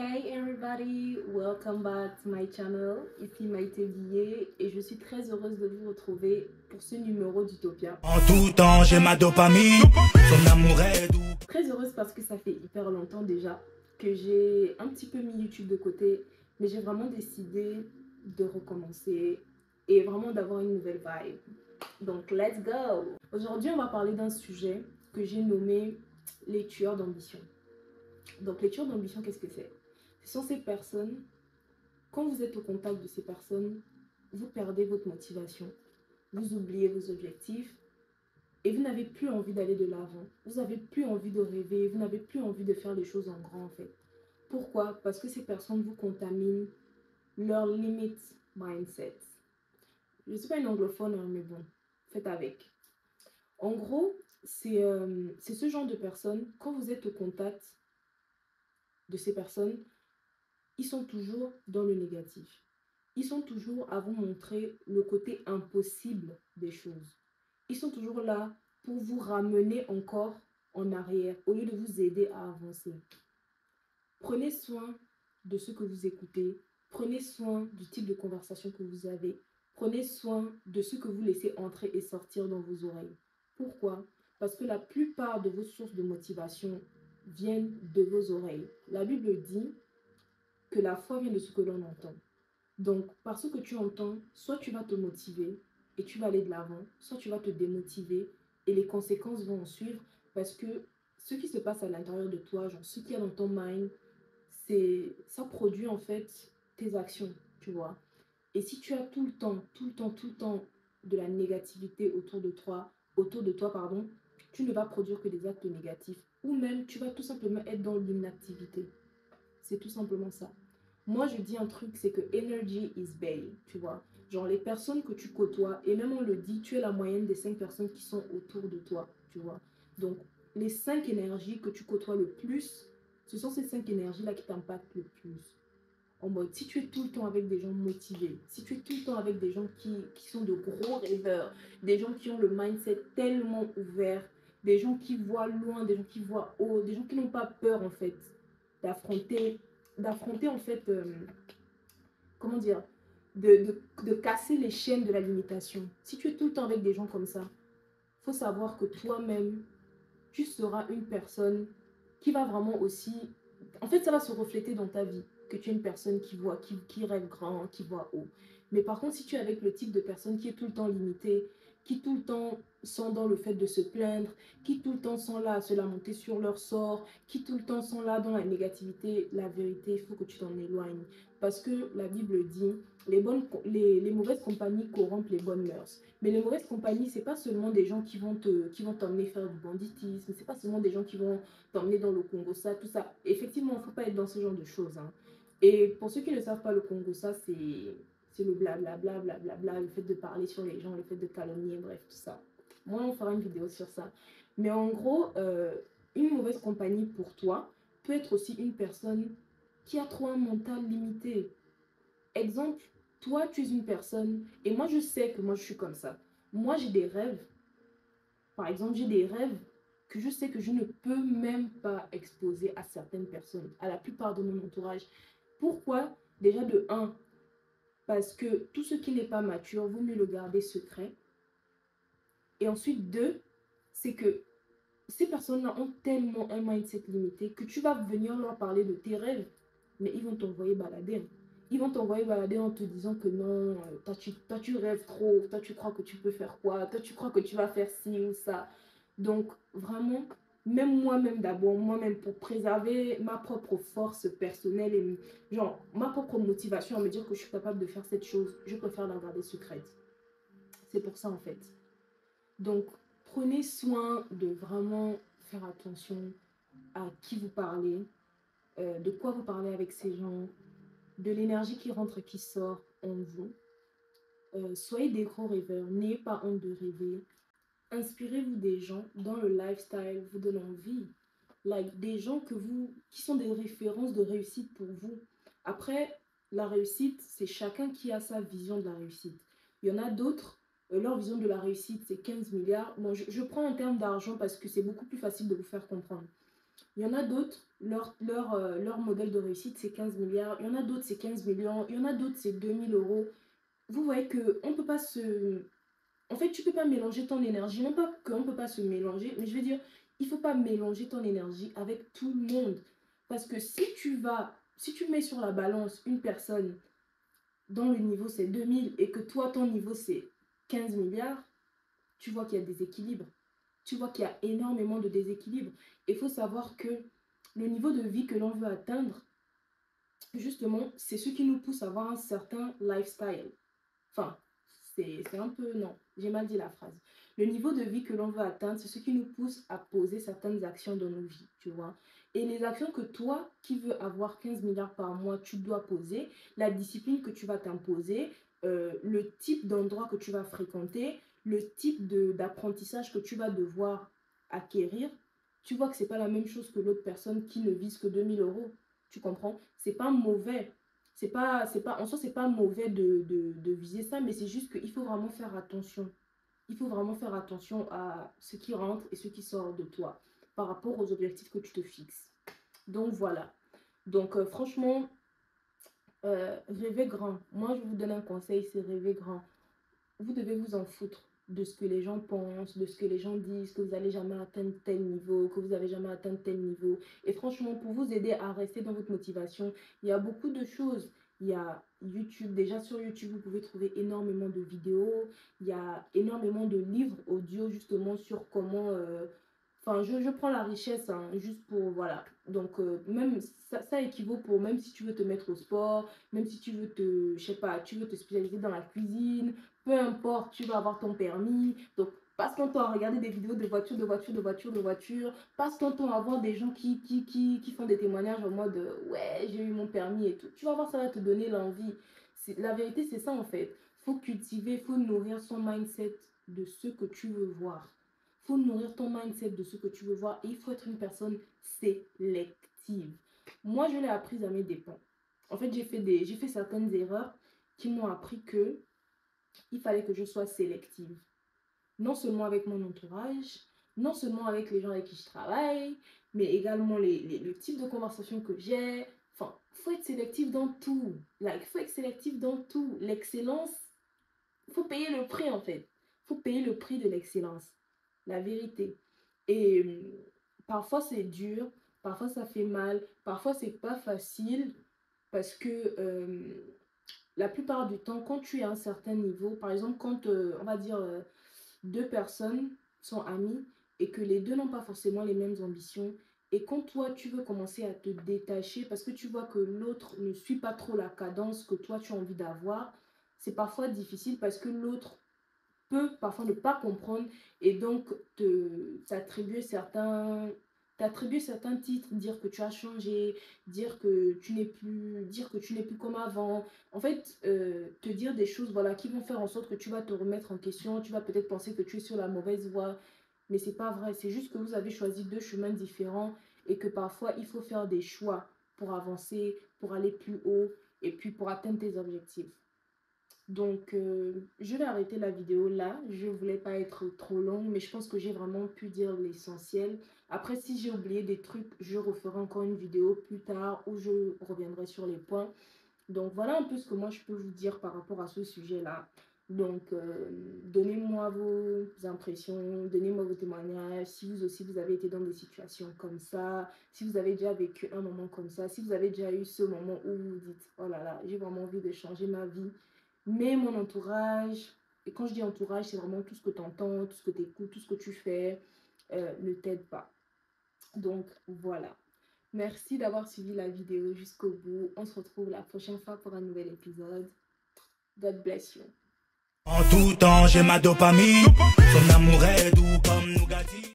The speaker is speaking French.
Hey everybody, welcome back to my channel. Ici Maïté Billet et je suis très heureuse de vous retrouver pour ce numéro d'Utopia. En tout temps, j'ai ma dopamine, son amour est doux. Très heureuse parce que ça fait hyper longtemps déjà que j'ai un petit peu mis YouTube de côté, mais j'ai vraiment décidé de recommencer et vraiment d'avoir une nouvelle vibe. Donc let's go! Aujourd'hui, on va parler d'un sujet que j'ai nommé les tueurs d'ambition. Donc les tueurs d'ambition, qu'est-ce que c'est? Ce sont ces personnes, quand vous êtes au contact de ces personnes, vous perdez votre motivation, vous oubliez vos objectifs et vous n'avez plus envie d'aller de l'avant. Vous n'avez plus envie de rêver, vous n'avez plus envie de faire les choses en grand en fait. Pourquoi? Parce que ces personnes vous contaminent leur limit mindset. Je ne suis pas une anglophone, hein, mais bon, faites avec. En gros, c'est ce genre de personnes, quand vous êtes au contact de ces personnes, ils sont toujours dans le négatif. Ils sont toujours à vous montrer le côté impossible des choses. Ils sont toujours là pour vous ramener encore en arrière au lieu de vous aider à avancer. Prenez soin de ce que vous écoutez. Prenez soin du type de conversation que vous avez. Prenez soin de ce que vous laissez entrer et sortir dans vos oreilles. Pourquoi? Parce que la plupart de vos sources de motivation viennent de vos oreilles. La Bible dit que la foi vient de ce que l'on entend. Donc, par ce que tu entends, soit tu vas te motiver et tu vas aller de l'avant, soit tu vas te démotiver et les conséquences vont en suivre parce que ce qui se passe à l'intérieur de toi, genre ce qu'il y a dans ton mind, ça produit en fait tes actions, tu vois. Et si tu as tout le temps, de la négativité autour de toi, pardon, tu ne vas produire que des actes négatifs ou même tu vas tout simplement être dans l'inactivité. C'est tout simplement ça. Moi, je dis un truc, c'est que energy is bae, tu vois. Genre, les personnes que tu côtoies, et même on le dit, tu es la moyenne des 5 personnes qui sont autour de toi, tu vois. Donc, les 5 énergies que tu côtoies le plus, ce sont ces 5 énergies-là qui t'impactent le plus. En mode, si tu es tout le temps avec des gens motivés, si tu es tout le temps avec des gens qui sont de gros rêveurs, des gens qui ont le mindset tellement ouvert, des gens qui voient loin, des gens qui voient haut, des gens qui n'ont pas peur, en fait, d'affronter en fait, comment dire, de casser les chaînes de la limitation. Si tu es tout le temps avec des gens comme ça, il faut savoir que toi-même, tu seras une personne qui va vraiment aussi... En fait, ça va se refléter dans ta vie, que tu es une personne qui rêve grand, qui voit haut. Mais par contre, si tu es avec le type de personne qui est tout le temps limitée, qui tout le temps sont dans le fait de se plaindre, qui tout le temps sont là à se lamenter sur leur sort, qui tout le temps sont là dans la négativité, la vérité, il faut que tu t'en éloignes. Parce que la Bible dit, les mauvaises compagnies corrompent les bonnes mœurs. Mais les mauvaises compagnies, c'est pas seulement des gens qui vont t'emmener faire du banditisme, c'est pas seulement des gens qui vont t'emmener dans le Congo, ça, tout ça. Effectivement, il ne faut pas être dans ce genre de choses. Hein. Et pour ceux qui ne savent pas, le Congo, ça, c'est le blablabla, blablabla, le fait de parler sur les gens, le fait de calomnier, bref, tout ça. Moi, on fera une vidéo sur ça. Mais en gros, une mauvaise compagnie pour toi peut être aussi une personne qui a trop un mental limité. Exemple, toi, tu es une personne, et moi, je sais que moi, je suis comme ça. Moi, j'ai des rêves. Par exemple, j'ai des rêves que je sais que je ne peux même pas exposer à certaines personnes, à la plupart de mon entourage. Pourquoi? Déjà de un, parce que tout ce qui n'est pas mature, vaut mieux le garder secret. Et ensuite, deux, c'est que ces personnes-là ont tellement un mindset limité que tu vas venir leur parler de tes rêves, mais ils vont t'envoyer balader. Ils vont t'envoyer balader en te disant que non, toi tu rêves trop, toi tu crois que tu peux faire quoi, toi tu crois que tu vas faire ci ou ça. Donc vraiment, même moi-même d'abord, moi-même pour préserver ma propre force personnelle et genre ma propre motivation à me dire que je suis capable de faire cette chose, je préfère la garder secrète. C'est pour ça en fait. Donc, prenez soin de vraiment faire attention à qui vous parlez, de quoi vous parlez avec ces gens, de l'énergie qui rentre et qui sort en vous. Soyez des gros rêveurs, n'ayez pas honte de rêver. Inspirez-vous des gens dont le lifestyle vous donne envie. Like, des gens qui sont des références de réussite pour vous. Après, la réussite, c'est chacun qui a sa vision de la réussite. Il y en a d'autres, leur vision de la réussite, c'est 15 milliards. Bon, je prends en termes d'argent parce que c'est beaucoup plus facile de vous faire comprendre. Il y en a d'autres, leur modèle de réussite, c'est 15 milliards. Il y en a d'autres, c'est 15 millions. Il y en a d'autres, c'est 2000 euros. Vous voyez qu'on ne peut pas se... En fait, tu ne peux pas mélanger ton énergie. Non pas qu'on ne peut pas se mélanger, mais je veux dire, il ne faut pas mélanger ton énergie avec tout le monde. Parce que si tu mets sur la balance une personne dont le niveau c'est 2000 et que toi, ton niveau c'est 15 milliards, tu vois qu'il y a des équilibres. Tu vois qu'il y a énormément de déséquilibre. Il faut savoir que le niveau de vie que l'on veut atteindre, justement, c'est ce qui nous pousse à avoir un certain lifestyle. Enfin, c'est un peu... Non, j'ai mal dit la phrase. Le niveau de vie que l'on veut atteindre, c'est ce qui nous pousse à poser certaines actions dans nos vies, tu vois. Et les actions que toi, qui veux avoir 15 milliards par mois, tu dois poser, la discipline que tu vas t'imposer, le type d'endroit que tu vas fréquenter, le type d'apprentissage que tu vas devoir acquérir, tu vois que c'est pas la même chose que l'autre personne qui ne vise que 2000 euros. Tu comprends? C'est pas mauvais. En soi, c'est pas mauvais de viser ça, mais c'est juste qu'il faut vraiment faire attention. Il faut vraiment faire attention à ce qui rentre et ce qui sort de toi par rapport aux objectifs que tu te fixes. Donc voilà. Donc franchement, rêvez grand. Moi, je vous donne un conseil, c'est rêver grand. Vous devez vous en foutre de ce que les gens pensent, de ce que les gens disent, que vous n'allez jamais atteindre tel niveau, que vous n'avez jamais atteint tel niveau. Et franchement, pour vous aider à rester dans votre motivation, il y a beaucoup de choses. Il y a YouTube, déjà sur YouTube, vous pouvez trouver énormément de vidéos. Il y a énormément de livres audio justement sur comment... Enfin, je prends la richesse, hein, juste pour, voilà. Donc, même, ça équivaut pour, même si tu veux te mettre au sport, même si tu veux je sais pas, tu veux te spécialiser dans la cuisine, peu importe, tu vas avoir ton permis. Donc, passe ton temps à regarder des vidéos de voitures. Passe ton temps à voir des gens qui font des témoignages en mode ouais, j'ai eu mon permis et tout. Tu vas voir, ça va te donner l'envie. La vérité, c'est ça en fait. Faut cultiver, faut nourrir son mindset de ce que tu veux voir. Faut nourrir ton mindset de ce que tu veux voir et il faut être une personne sélective. Moi, je l'ai appris à mes dépens. En fait, j'ai fait certaines erreurs qui m'ont appris que il fallait que je sois sélective. Non seulement avec mon entourage, non seulement avec les gens avec qui je travaille, mais également le type de conversation que j'ai. Enfin, il faut être sélectif dans tout. Il faut être sélectif dans tout. L'excellence, il faut payer le prix en fait. Il faut payer le prix de l'excellence. La vérité. Et parfois c'est dur, parfois ça fait mal, parfois c'est pas facile parce que la plupart du temps, quand tu es à un certain niveau, par exemple, quand on va dire deux personnes sont amies et que les deux n'ont pas forcément les mêmes ambitions, et quand toi tu veux commencer à te détacher parce que tu vois que l'autre ne suit pas trop la cadence que toi tu as envie d'avoir, c'est parfois difficile parce que l'autre peut parfois ne pas comprendre et donc t'attribuer certains titres, dire que tu as changé, dire que tu n'es plus comme avant. En fait, te dire des choses voilà, qui vont faire en sorte que tu vas te remettre en question, tu vas peut-être penser que tu es sur la mauvaise voie, mais c'est pas vrai. C'est juste que vous avez choisi deux chemins différents et que parfois il faut faire des choix pour avancer, pour aller plus haut et puis pour atteindre tes objectifs. Donc, je vais arrêter la vidéo là. Je ne voulais pas être trop longue, mais je pense que j'ai vraiment pu dire l'essentiel. Après, si j'ai oublié des trucs, je referai encore une vidéo plus tard où je reviendrai sur les points. Donc, voilà un peu ce que moi, je peux vous dire par rapport à ce sujet-là. Donc, donnez-moi vos impressions, donnez-moi vos témoignages. Si vous aussi, vous avez été dans des situations comme ça, si vous avez déjà vécu un moment comme ça, si vous avez déjà eu ce moment où vous vous dites, oh là là, j'ai vraiment envie de changer ma vie. Mais mon entourage, et quand je dis entourage, c'est vraiment tout ce que tu entends, tout ce que tu écoutes, tout ce que tu fais, ne t'aide pas. Donc voilà. Merci d'avoir suivi la vidéo jusqu'au bout. On se retrouve la prochaine fois pour un nouvel épisode. God bless you. En tout temps, j'ai ma dopamine. Son amour est doux comme Nougatti.